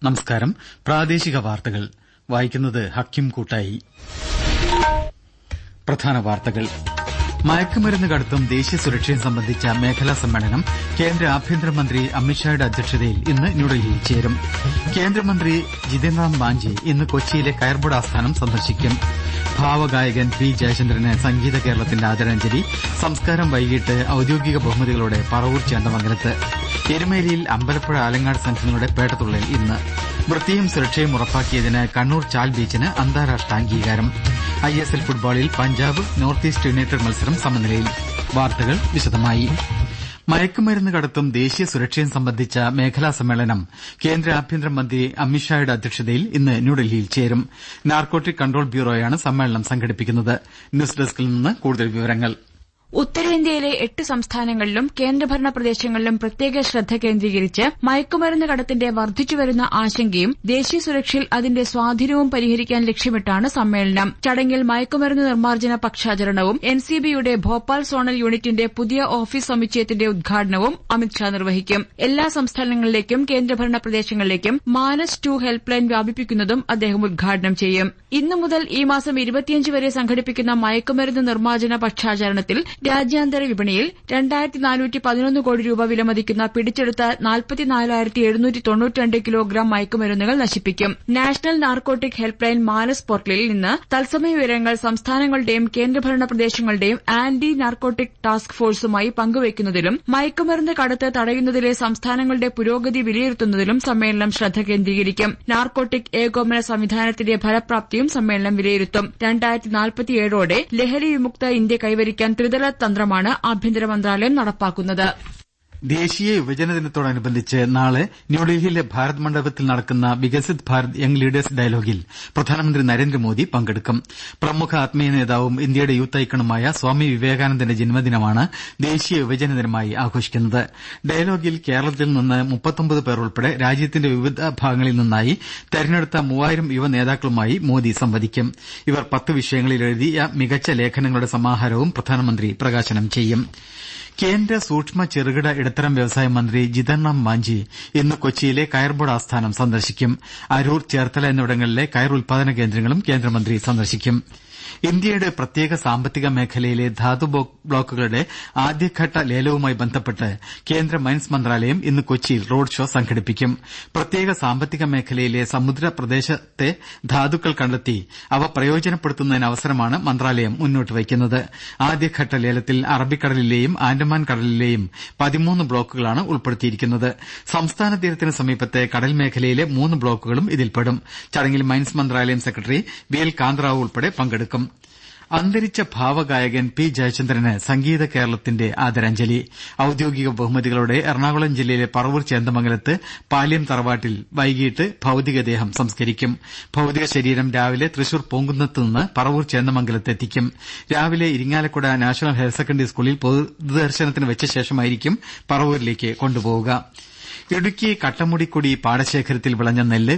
നമസ്കാരം. പ്രാദേശിക വാർത്തകൾ വായിക്കുന്നത് ഹക്കിം കൂട്ടായി. പ്രധാന വാർത്തകൾ. മയക്കുമരുന്ന് കടത്തും ദേശീയ സുരക്ഷയും സംബന്ധിച്ച മേഖലാ സമ്മേളനം കേന്ദ്ര ആഭ്യന്തരമന്ത്രി അമിത്ഷായുടെ അധ്യക്ഷതയിൽ ഇന്ന് ന്യൂഡൽഹിയിൽ ചേരും. കേന്ദ്രമന്ത്രി ജിതേന്ദ്ര റാം മാഞ്ചി ഇന്ന് കൊച്ചിയിലെ കയർബോർഡ് ആസ്ഥാനം സന്ദർശിക്കും. ഭാവഗായകൻ പി ജയചന്ദ്രന് സംഗീത കേരളത്തിന്റെ ആദരാഞ്ജലി. സംസ്കാരം വൈകിട്ട് ഔദ്യോഗിക ബഹുമതികളോടെ പറവൂർ ചേന്ദമംഗലത്ത്. എരുമേലിയിൽ അമ്പലപ്പുഴ ആലങ്ങാട് സംഘങ്ങളുടെ പേട്ടതുള്ളൽ ഇന്ന്. വൃത്തിയും സുരക്ഷയും ഉറപ്പാക്കിയതിന് കണ്ണൂർ ചാൽ ബീച്ചിന് അന്താരാഷ്ട്ര അംഗീകാരം. ISL ഫുട്ബോളിൽ പഞ്ചാബ് നോർത്ത് ഈസ്റ്റ് യുണൈറ്റഡ് മത്സരം സമനിലയിൽ. വാർത്തകൾ വിശദമായി. മയക്കുമരുന്ന് കടത്തും ദേശീയ സുരക്ഷയും സംബന്ധിച്ച മേഖലാ സമ്മേളനം കേന്ദ്ര ആഭ്യന്തരമന്ത്രി അമിത്ഷായുടെ അധ്യക്ഷതയിൽ ഇന്ന് ന്യൂഡൽഹിയിൽ ചേരും. നാർക്കോട്ടിക് കൺട്രോൾ ബ്യൂറോയാണ് സമ്മേളനം സംഘടിപ്പിക്കുന്നത്. ന്യൂസ് ഡെസ്കിൽ നിന്ന് കൂടുതൽ വിവരങ്ങൾ. ഉത്തരേന്ത്യയിലെ 8 സംസ്ഥാനങ്ങളിലും കേന്ദ്രഭരണ പ്രദേശങ്ങളിലും പ്രത്യേക ശ്രദ്ധ കേന്ദ്രീകരിച്ച് മയക്കുമരുന്ന് കടത്തിന്റെ വർദ്ധിച്ചുവരുന്ന ആശങ്കയും ദേശീയ സുരക്ഷയിൽ അതിന്റെ സ്വാധീനവും പരിഹരിക്കാൻ ലക്ഷ്യമിട്ടാണ് സമ്മേളനം. ചടങ്ങിൽ മയക്കുമരുന്ന് നിർമ്മാർജ്ജന പക്ഷാചരണവും NCBയുടെ ഭോപ്പാൽ സോണൽ യൂണിറ്റിന്റെ പുതിയ ഓഫീസ് സമുച്ചയത്തിന്റെ ഉദ്ഘാടനവും അമിത്ഷാ നിർവഹിക്കും. എല്ലാ സംസ്ഥാനങ്ങളിലേക്കും കേന്ദ്രഭരണ പ്രദേശങ്ങളിലേക്കും മാനസ് 2 ഹെൽപ്പ് ലൈൻ വ്യാപിപ്പിക്കുന്നതും അദ്ദേഹം ഉദ്ഘാടനം ചെയ്യും. ഇന്നു മുതൽ ഈ മാസം 25 വരെ സംഘടിപ്പിക്കുന്ന മയക്കുമരുന്ന് നിർമ്മാർജ്ജന പക്ഷാചരണത്തിൽ രാജ്യാന്തര വിപണിയിൽ 2411 കോടി രൂപ വിലമതിക്കുന്ന പിടിച്ചെടുത്ത 44,792 കിലോഗ്രാം മയക്കുമരുന്നുകൾ നശിപ്പിക്കും. National narcotic help line Manas പോർട്ടലിൽ നിന്ന് തത്സമയ വിവരങ്ങൾ സംസ്ഥാനങ്ങളുടെയും കേന്ദ്രഭരണ പ്രദേശങ്ങളുടെയും ആന്റി നാർക്കോട്ടിക് ടാസ്ക് ഫോഴ്സുമായി പങ്കുവയ്ക്കുന്നതിലും മയക്കുമരുന്ന് കടത്ത് തടയുന്നതിലെ സംസ്ഥാനങ്ങളുടെ പുരോഗതി വിലയിരുത്തുന്നതിലും സമ്മേളനം ശ്രദ്ധ കേന്ദ്രീകരിക്കും. നാർക്കോട്ടിക് ഏകോപന സംവിധാനത്തിന്റെ ഫലപ്രാപ്തിയും സമ്മേളനം വിലയിരുത്തും. 2047ഓടെ ലഹരി വിമുക്ത ഇന്ത്യ കൈവരിക്കാൻ ത്രിതല തന്ത്രമാണ് ആഭ്യന്തര മന്ത്രാലയം നടപ്പാക്കുന്നത്. ദേശീയ യുവജന ദിനത്തോടനുബന്ധിച്ച് നാളെ ന്യൂഡൽഹിയിലെ ഭാരത് മണ്ഡപത്തിൽ നടക്കുന്ന വികസിത് ഭാരത് യങ് ലീഡേഴ്സ് ഡയലോഗിൽ പ്രധാനമന്ത്രി നരേന്ദ്രമോദി പങ്കെടുക്കും. പ്രമുഖ ആത്മീയ നേതാവും ഇന്ത്യയുടെ യൂത്ത് ഐക്കണുമായ സ്വാമി വിവേകാനന്ദന്റെ ജന്മദിനമാണ് ദേശീയ യുവജന ദിനമായി ആഘോഷിക്കുന്നത്. ഡയലോഗിൽ കേരളത്തിൽ നിന്ന് 39 പേർ ഉൾപ്പെടെ രാജ്യത്തിന്റെ വിവിധ ഭാഗങ്ങളിൽ നിന്നായി തെരഞ്ഞെടുത്ത 3000 യുവ നേതാക്കളുമായി മോദി സംവദിക്കും. ഇവർ 10 വിഷയങ്ങളിൽ എഴുതിയ മികച്ച ലേഖനങ്ങളുടെ സമാഹാരവും പ്രധാനമന്ത്രി പ്രകാശനം ചെയ്യും. കേന്ദ്ര സൂക്ഷ്മ ചെറുകിട ഇടത്തരം വ്യവസായ മന്ത്രി ജിതേന്ദ്ര റാം മാഞ്ചി ഇന്ന് കൊച്ചിയിലെ കയർബോർഡ് ആസ്ഥാനം സന്ദർശിക്കും. അരൂർ, ചേർത്തല എന്നിവിടങ്ങളിലെ കയർ ഉൽപാദന കേന്ദ്രങ്ങളും കേന്ദ്രമന്ത്രി സന്ദർശിക്കും. ഇന്ത്യയുടെ പ്രത്യേക സാമ്പത്തിക മേഖലയിലെ ധാതു ബ്ലോക്കുകളുടെ ആദ്യഘട്ട ലേലവുമായി ബന്ധപ്പെട്ട് കേന്ദ്ര മൈൻസ് മന്ത്രാലയം ഇന്ന് കൊച്ചിയിൽ റോഡ് ഷോ സംഘടിപ്പിക്കും. പ്രത്യേക സാമ്പത്തിക മേഖലയിലെ സമുദ്ര പ്രദേശത്തെ ധാതുക്കൾ കണ്ടെത്തി അവ പ്രയോജനപ്പെടുത്തുന്നതിന് അവസരമാണ് മന്ത്രാലയം മുന്നോട്ട് വയ്ക്കുന്നത്. ആദ്യഘട്ട ലേലത്തിൽ അറബിക്കടലിലെയും ആൻഡമാൻ കടലിലെയും 13 ബ്ലോക്കുകളാണ് ഉൾപ്പെടുത്തിയിരിക്കുന്നത്. സംസ്ഥാന തീരത്തിന് സമീപത്തെ കടൽ മേഖലയിലെ 3 ബ്ലോക്കുകളും ഇതിൽപ്പെടും. ചടങ്ങിൽ മൈൻസ് മന്ത്രാലയം സെക്രട്ടറി VL കാന്തറാവു ഉൾപ്പെടെ പങ്കെടുക്കും. അന്തരിച്ച ഭാവഗായകൻ പി ജയചന്ദ്രന് സംഗീത കേരളത്തിന്റെ ആദരാഞ്ജലി. ഔദ്യോഗിക ബഹുമതികളോടെ എറണാകുളം ജില്ലയിലെ പറവൂർ ചേന്ദമംഗലത്ത് പാല്യം തറവാട്ടിൽ വൈകിട്ട് ഭൌതികദേഹം സംസ്കരിക്കും. ഭൌതിക ശരീരം രാവിലെ തൃശൂർ പൂങ്കുന്നത്ത് നിന്ന് പറവൂർ ചേന്ദമംഗലത്ത് എത്തിക്കും. രാവിലെ ഇരിങ്ങാലക്കുട നാഷണൽ ഹയർ സെക്കൻഡറി സ്കൂളിൽ പൊതുദർശനത്തിന് വെച്ച ശേഷമായിരിക്കും പറവൂരിലേക്ക് കൊണ്ടുപോവുക. ഇടുക്കി കട്ടമുടിക്കുടി പാടശേഖരത്തിൽ വിളഞ്ഞ നെല്ല്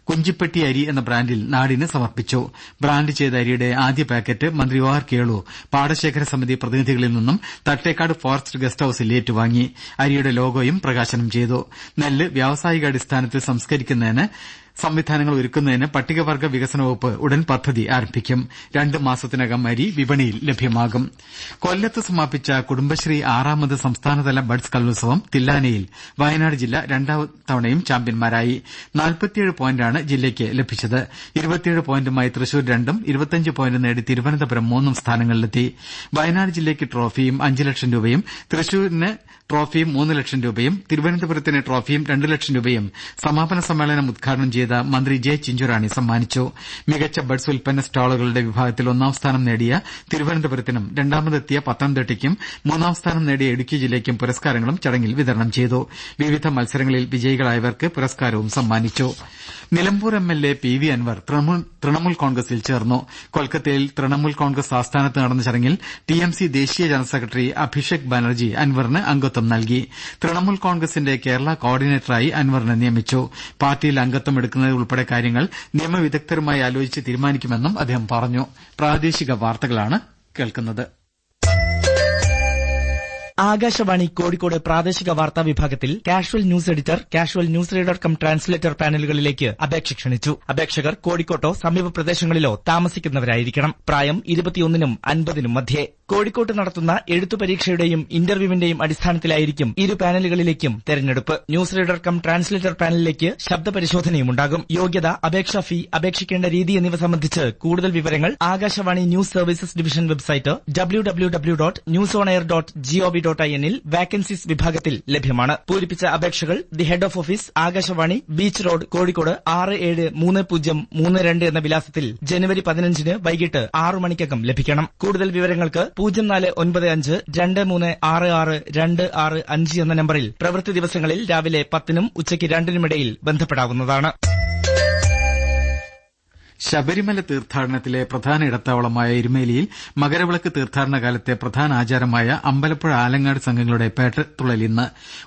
കുഞ്ചിപ്പെട്ടി അരി എന്ന ബ്രാൻഡിൽ നാടിന് സമർപ്പിച്ചു. ബ്രാൻഡ് ചെയ്ത അരിയുടെ ആദ്യ പാക്കറ്റ് മന്ത്രി OR കേളു പാടശേഖര സമിതി പ്രതിനിധികളിൽ നിന്നും തട്ടേക്കാട് ഫോറസ്റ്റ് ഗസ്റ്റ് ഹൌസിൽ ഏറ്റുവാങ്ങി. അരിയുടെ ലോഗോയും പ്രകാശനം ചെയ്തു. നെല്ല് വ്യാവസായികാടിസ്ഥാനത്തിൽ സംസ്കരിക്കുന്നതിന് സംവിധാനങ്ങൾ ഒരുക്കുന്നതിന് പട്ടികവർഗ വികസന വകുപ്പ് ഉടൻ പദ്ധതി ആരംഭിക്കും. 2 മാസത്തിനകം അരി വിപണിയിൽ ലഭ്യമാകും. കൊല്ലത്ത് സമാപിച്ച കുടുംബശ്രീ 6ാമത് സംസ്ഥാനതല ബഡ്സ് കലോത്സവം തില്ലാനയിൽ വയനാട് ജില്ല 2ാം തവണയും ചാമ്പ്യന്മാരായി. 47 പോയിന്റാണ് ജില്ലയ്ക്ക് ലഭിച്ചത്. 27 പോയിന്റുമായി തൃശൂർ 2ഉം 25 പോയിന്റ് നേടി തിരുവനന്തപുരം 3ഉം സ്ഥാനങ്ങളിലെത്തി. വയനാട് ജില്ലയ്ക്ക് ട്രോഫിയും 5 ലക്ഷം രൂപയും, തൃശൂരിന് ട്രോഫിയും 3 ലക്ഷം രൂപയും, തിരുവനന്തപുരത്തിന് ട്രോഫിയും 2 ലക്ഷം രൂപയും സമാപന സമ്മേളനം ഉദ്ഘാടനം ചെയ്ത മന്ത്രി ജെ ചിഞ്ചുറാണി സമ്മാനിച്ചു. മികച്ച ബഡ്സ് ഉൽപ്പന്ന സ്റ്റാളുകളുടെ വിഭാഗത്തിൽ 1ാം സ്ഥാനം നേടിയ തിരുവനന്തപുരത്തിനും 2ാമതെത്തിയ പത്തനംതിട്ടയ്ക്കും 3ാം സ്ഥാനം നേടിയ ഇടുക്കി ജില്ലയ്ക്കും പുരസ്കാരങ്ങളും ചടങ്ങിൽ വിതരണം ചെയ്തു. വിവിധ മത്സരങ്ങളിൽ വിജയികളായവർക്ക് പുരസ്കാരവും സമ്മാനിച്ചു. നിലമ്പൂർ MLA PV അൻവർ തൃണമൂൽ കോൺഗ്രസിൽ ചേർന്നു. കൊൽക്കത്തയിൽ തൃണമൂൽ കോൺഗ്രസ് ആസ്ഥാനത്ത് നടന്ന ചടങ്ങിൽ TMC ദേശീയ ജനറൽ സെക്രട്ടറി അഭിഷേക് ബാനർജി അൻവറിന് അംഗത്വം നൽകി. തൃണമൂൽ കോൺഗ്രസിന്റെ കേരള കോർഡിനേറ്ററായി അൻവറിനെ നിയമിച്ചു. പാർട്ടിയിൽ അംഗത്വം എടുക്കുന്നത് ഉൾപ്പെടെ കാര്യങ്ങൾ നിയമവിദഗ്ധരുമായി ആലോചിച്ച് തീരുമാനിക്കുമെന്നും അദ്ദേഹം പറഞ്ഞു. പ്രാദേശിക വാർത്തകളാണ് കേൾക്കുന്നത്. ആകാശവാണി കോഴിക്കോട് പ്രാദേശിക വാർത്താ വിഭാഗത്തിൽ casual news editor, casual news reader cum translator പാനലുകളിലേക്ക് അപേക്ഷ ക്ഷണിച്ചു. അപേക്ഷകർ കോഴിക്കോട്ടോ സമീപ പ്രദേശങ്ങളിലോ താമസിക്കുന്നവരായിരിക്കണം. പ്രായം 21നും 50നും മധ്യേ. കോഴിക്കോട്ട് നടത്തുന്ന എഴുത്തു പരീക്ഷയുടെയും ഇന്റർവ്യൂവിന്റെയും അടിസ്ഥാനത്തിലായിരിക്കും ഇരു പാനലുകളിലേക്കും തെരഞ്ഞെടുപ്പ്. ന്യൂസ് റീഡർ കം ട്രാൻസ്ലേറ്റർ പാനലിലേക്ക് ശബ്ദ പരിശോധനയുമുണ്ടാകും. യോഗ്യത, അപേക്ഷാ ഫീ, അപേക്ഷിക്കേണ്ട രീതി എന്നിവ സംബന്ധിച്ച് കൂടുതൽ വിവരങ്ങൾ Akashvani news services division website www.newsonair.gov.in ൽ വാക്കൻസീസ് വിഭാഗത്തിൽ ലഭ്യമാണ്. പൂരിപ്പിച്ച അപേക്ഷകൾ the head of office, Akashvani, beach road, Kozhikode 673032 എന്ന വിലാസത്തിൽ ജനുവരി 15 വൈകിട്ട് 6 മണിക്കകം ലഭിക്കണം. കൂടുതൽ വിവരങ്ങൾക്ക് 0495236626 എന്ന നമ്പറിൽ പ്രവൃത്തി ദിവസങ്ങളിൽ രാവിലെ 10നും ഉച്ചയ്ക്ക് 2നും ഇടയിൽ ബന്ധപ്പെടാവുന്നതാണ്. ശബരിമല തീർത്ഥാടനത്തിലെ പ്രധാന ഇടത്താവളമായ എരുമേലിയിൽ മകരവിളക്ക് തീർത്ഥാടന കാലത്തെ പ്രധാന ആചാരമായ അമ്പലപ്പുഴ ആലങ്ങാട് സംഘങ്ങളുടെ പേട്ടതുള്ളൽ ഇന്ന്.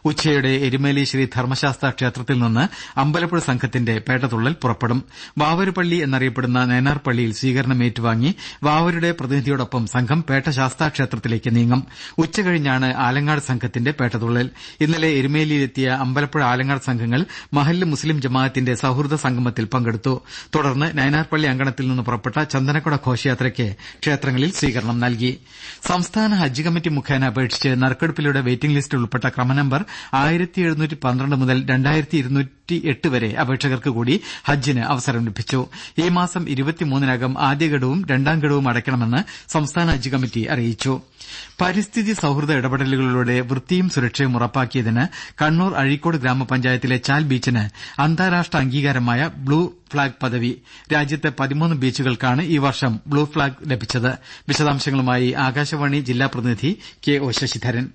ഉച്ചയോടെ എരുമേലി ശ്രീ ധർമ്മശാസ്ത്ര ക്ഷേത്രത്തിൽ നിന്ന് അമ്പലപ്പുഴ സംഘത്തിന്റെ പേട്ടതുള്ളൽ പുറപ്പെടും. വാവരുപള്ളി എന്നറിയപ്പെടുന്ന നയനാർ പള്ളിയിൽ സ്വീകരണം ഏറ്റുവാങ്ങി വാവരുടെ പ്രതിനിധിയോടൊപ്പം സംഘം പേട്ട ശാസ്താ ക്ഷേത്രത്തിലേക്ക് നീങ്ങും. ഉച്ചകഴിഞ്ഞാണ് ആലങ്ങാട് സംഘത്തിന്റെ പേട്ടതുള്ളൽ. ഇന്നലെ എരുമേലിയിലെത്തിയ അമ്പലപ്പുഴ ആലങ്ങാട് സംഘങ്ങൾ മഹല്ല് മുസ്ലിം ജമാഅത്തിന്റെ സൌഹൃദ സംഗമത്തിൽ പങ്കെടുത്തു. തുടർന്ന് നയനാർ പള്ളി അങ്കണത്തിൽ നിന്ന് പുറപ്പെട്ട ചന്ദനക്കുട ഘോഷയാത്രയ്ക്ക് ക്ഷേത്രങ്ങളിൽ സ്വീകരണം നൽകി. സംസ്ഥാന ഹജ്ജ് കമ്മിറ്റി മുഖേന അപേക്ഷിച്ച് നറുക്കെടുപ്പിലൂടെ വെയിറ്റിംഗ് ലിസ്റ്റിൽ ഉൾപ്പെട്ട ക്രമനമ്പർ 1712 മുതൽ 2208 വരെ അപേക്ഷകർക്ക് കൂടി ഹജ്ജിന് അവസരം ലഭിച്ചു. ഈ മാസം 23-നകം ആദ്യ ഗഡുവും രണ്ടാം ഗഡുവും അടയ്ക്കണമെന്ന് സംസ്ഥാന ഹജ്ജ് കമ്മിറ്റി അറിയിച്ചു. പരിസ്ഥിതി സൌഹൃദ ഇടപെടലുകളിലൂടെ വൃത്തിയും സുരക്ഷയും ഉറപ്പാക്കിയതിന് കണ്ണൂർ അഴീക്കോട് ഗ്രാമപഞ്ചായത്തിലെ ചാൽ ബീച്ചിന് അന്താരാഷ്ട്ര അംഗീകാരമായ ബ്ലൂ ഫ്ളാഗ് പദവി. രാജ്യത്തെ 13 ബീച്ചുകൾക്കാണ് ഈ വർഷം ബ്ലൂ ഫ്ളാഗ് ലഭിച്ചത്. വിശദാംശങ്ങളുമായി ആകാശവാണി ജില്ലാ പ്രതിനിധി കെ ഒ ശശിധരൻ.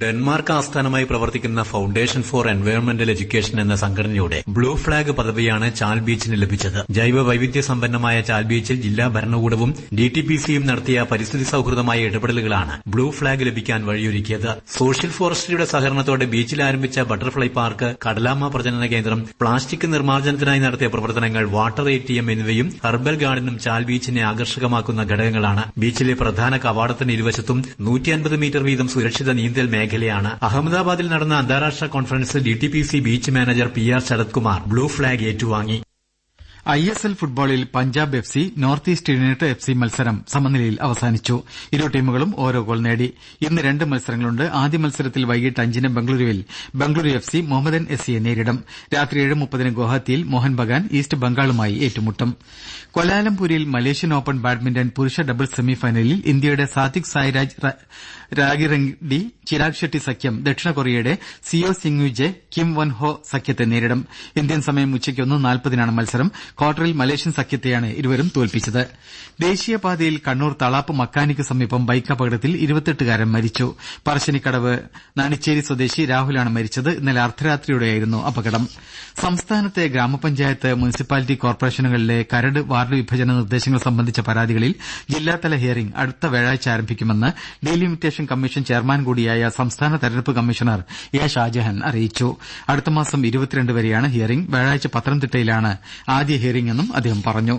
ഡെൻമാർക്ക് ആസ്ഥാനമായി പ്രവർത്തിക്കുന്ന ഫൌണ്ടേഷൻ ഫോർ എൻവയോൺമെന്റൽ എഡ്യൂക്കേഷൻ എന്ന സംഘടനയുടെ ബ്ലൂ ഫ്ളാഗ് പദവിയാണ് ചാൽ ബീച്ചിന് ലഭിച്ചത്. ജൈവ വൈവിധ്യ സമ്പന്നമായ ചാൽ ബീച്ചിൽ ജില്ലാ ഭരണകൂടവും DTPCയും നടത്തിയ പരിസ്ഥിതി സൌഹൃദമായ ഇടപെടലുകളാണ് ബ്ലൂ ഫ്ളാഗ് ലഭിക്കാൻ വഴിയൊരുക്കിയത്. സോഷ്യൽ ഫോറസ്ട്രിയുടെ സഹകരണത്തോടെ ബീച്ചിൽ ആരംഭിച്ച ബട്ടർഫ്ലൈ പാർക്ക്, കടലാമ പ്രജനന കേന്ദ്രം, പ്ലാസ്റ്റിക് നിർമ്മാർജ്ജനത്തിനായി നടത്തിയ പ്രവർത്തനങ്ങൾ, വാട്ടർ ATM എന്നിവയും ഹെർബൽ ഗാർഡനും ചാൽ ബീച്ചിനെ ആകർഷകമാക്കുന്ന ഘടകങ്ങളാണ്. ബീച്ചിലെ പ്രധാന കവാടത്തിന് ഇരുവശത്തും 150 മീറ്റർ വീതം സുരക്ഷിത നീന്തൽ മേഖലയാണ്. അഹമ്മദാബാദിൽ നടന്ന അന്താരാഷ്ട്ര കോൺഫറൻസിൽ DTPC beach manager PR Sarath Kumar blue flag ഏറ്റുവാങ്ങി. ISL ഫുട്ബോളിൽ Punjab FC north east united FC മത്സരം സമനിലയിൽ അവസാനിച്ചു. ഇരു ടീമുകളും ഓരോ ഗോൾ നേടി. ഇന്ന് 2 മത്സരങ്ങളുണ്ട്. ആദ്യ മത്സരത്തിൽ വൈകിട്ട് 5-ന് ബംഗളൂരുവിൽ ബംഗളൂരു FC മുഹമ്മദൻ SCയെ നേരിടും. രാത്രി 7:30-ന് ഗുവാഹത്തിയിൽ മോഹൻ ബഗാൻ ഈസ്റ്റ് ബംഗാളുമായി ഏറ്റുമുട്ടും. കൊലാലംപൂരിൽ മലേഷ്യൻ ഓപ്പൺ ബാഡ്മിന്റൺ പുരുഷ ഡബിൾസ് സെമിഫൈനലിൽ ഇന്ത്യയുടെ സാത്വിക് സായിരാജ് രാഗിറെഡ്ഡി ചിരാഗ് ഷെട്ടി സഖ്യം ദക്ഷിണ കൊറിയയുടെ സിയോ സിംഗ്യുജെ കിം വൺ ഹോ സഖ്യത്തെ നേരിടും. ഇന്ത്യൻ സമയം ഉച്ചയ്ക്ക് 1:40-നാണ് മത്സരം. ക്വാർട്ടറിൽ മലേഷ്യൻ സഖ്യത്തെയാണ് ഇരുവരും തോൽപ്പിച്ചത്. ദേശീയപാതയിൽ കണ്ണൂർ തളാപ്പ് മക്കാനിക്ക് സമീപം ബൈക്ക് അപകടത്തിൽ 28-കാരൻ മരിച്ചു. പറശ്ശിനിക്കടവ് നാണിച്ചേരി സ്വദേശി രാഹുലാണ് മരിച്ചത്. ഇന്നലെ അർദ്ധരാത്രിയോടെയായിരുന്നു അപകടം. സംസ്ഥാനത്തെ ഗ്രാമപഞ്ചായത്ത്, മുനിസിപ്പാലിറ്റി കോർപ്പറേഷനുകളിലെ കരട് വാർഡ് വിഭജന നിർദ്ദേശങ്ങൾ സംബന്ധിച്ച പരാതികളിൽ ജില്ലാതല ഹിയറിംഗ് അടുത്ത വ്യാഴാഴ്ച ആരംഭിക്കുമെന്ന് ഡീലിമിറ്റേഷൻ കമ്മീഷൻ ചെയർമാൻ കൂടിയായ സംസ്ഥാന തെരഞ്ഞെടുപ്പ് കമ്മീഷണർ എ ഷാജഹാൻ അറിയിച്ചു. അടുത്ത മാസം 22 വരെയാണ് ഹിയറിംഗ്. വ്യാഴാഴ്ച പത്തനംതിട്ടയിലാണ് ആദ്യ ഹിയറിംഗ് എന്നും അദ്ദേഹം പറഞ്ഞു.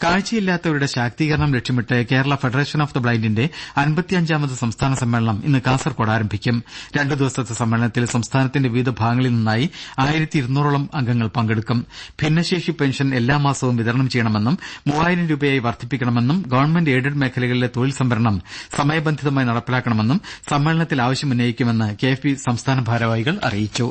കാഴ്ചയില്ലാത്തവരുടെ ശാക്തീകരണം ലക്ഷ്യമിട്ട് കേരള ഫെഡറേഷൻ ഓഫ് ദ ബ്ലൈൻഡിന്റെ 55ാമത് സംസ്ഥാന സമ്മേളനം ഇന്ന് കാസർകോട് ആരംഭിക്കും. 2 ദിവസത്തെ സമ്മേളനത്തിൽ സംസ്ഥാനത്തിന്റെ വിവിധ ഭാഗങ്ങളിൽ നിന്നായി 1200ഓളം അംഗങ്ങൾ പങ്കെടുക്കും. ഭിന്നശേഷി പെൻഷൻ എല്ലാ മാസവും വിതരണം ചെയ്യണമെന്നും 3000 രൂപയായി വർദ്ധിപ്പിക്കണമെന്നും ഗവൺമെന്റ് എയ്ഡഡ് മേഖലകളിലെ തൊഴിൽ സംവരണം സമയബന്ധിതമായി നടപ്പിലാക്കണമെന്നും സമ്മേളനത്തിൽ ആവശ്യമുന്നയിക്കുമെന്ന് KFP സംസ്ഥാന ഭാരവാഹികൾ അറിയിച്ചു.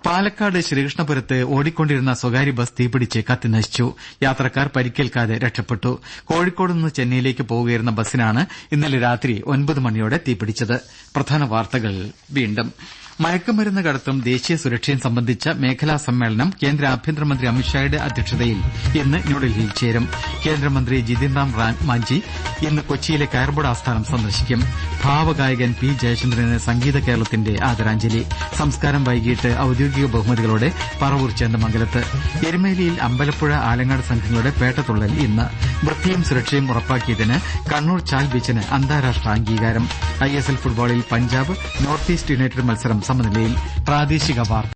പാലക്കാട് ശ്രീകൃഷ്ണപുരത്ത് ഓടിക്കൊണ്ടിരുന്ന സ്വകാര്യ ബസ് തീപിടിച്ച് കത്തിനശിച്ചു. യാത്രക്കാർ പരിക്കേൽക്കാതെ രക്ഷപ്പെട്ടു. കോഴിക്കോട് നിന്ന് ചെന്നൈയിലേക്ക് പോവുകയായിരുന്ന ബസ്സിനാണ് ഇന്നലെ രാത്രി 9 മണിയോടെ തീപിടിച്ചത്. പ്രധാന വാർത്തകൾ വീണ്ടും. മയക്കുമരുന്ന് കടത്തും ദേശീയ സുരക്ഷയും സംബന്ധിച്ച മേഖലാ സമ്മേളനം കേന്ദ്ര ആഭ്യന്തരമന്ത്രി അമിത്ഷായുടെ അധ്യക്ഷതയിൽ ഇന്ന് ന്യൂഡൽഹിയിൽ ചേരും. കേന്ദ്രമന്ത്രി ജിതിൻ റാം മാഞ്ചി ഇന്ന് കൊച്ചിയിലെ കയർബോർഡ് ആസ്ഥാനം സന്ദർശിക്കും. ഭാവഗായകൻ P. ജയചന്ദ്രന് സംഗീത കേരളത്തിന്റെ ആദരാഞ്ജലി. സംസ്കാരം വൈകിട്ട് ഔദ്യോഗിക ബഹുമതികളോടെ പറവൂർ ചേന്ദമംഗലത്ത്. എരുമേലിയിൽ അമ്പലപ്പുഴ ആലങ്ങാട് സംഘങ്ങളുടെ പേട്ടതുള്ളൽ ഇന്ന്. വൃത്തിയും സുരക്ഷയും ഉറപ്പാക്കിയതിന് കണ്ണൂർ ചാൽ ബീച്ചിന് അന്താരാഷ്ട്ര അംഗീകാരം. ISL ഫുട്ബോളിൽ പഞ്ചാബ് നോർത്ത് ഈസ്റ്റ് യുണൈറ്റഡ് മത്സരം സമനിലയിൽ. പ്രാദേശിക വാർത്ത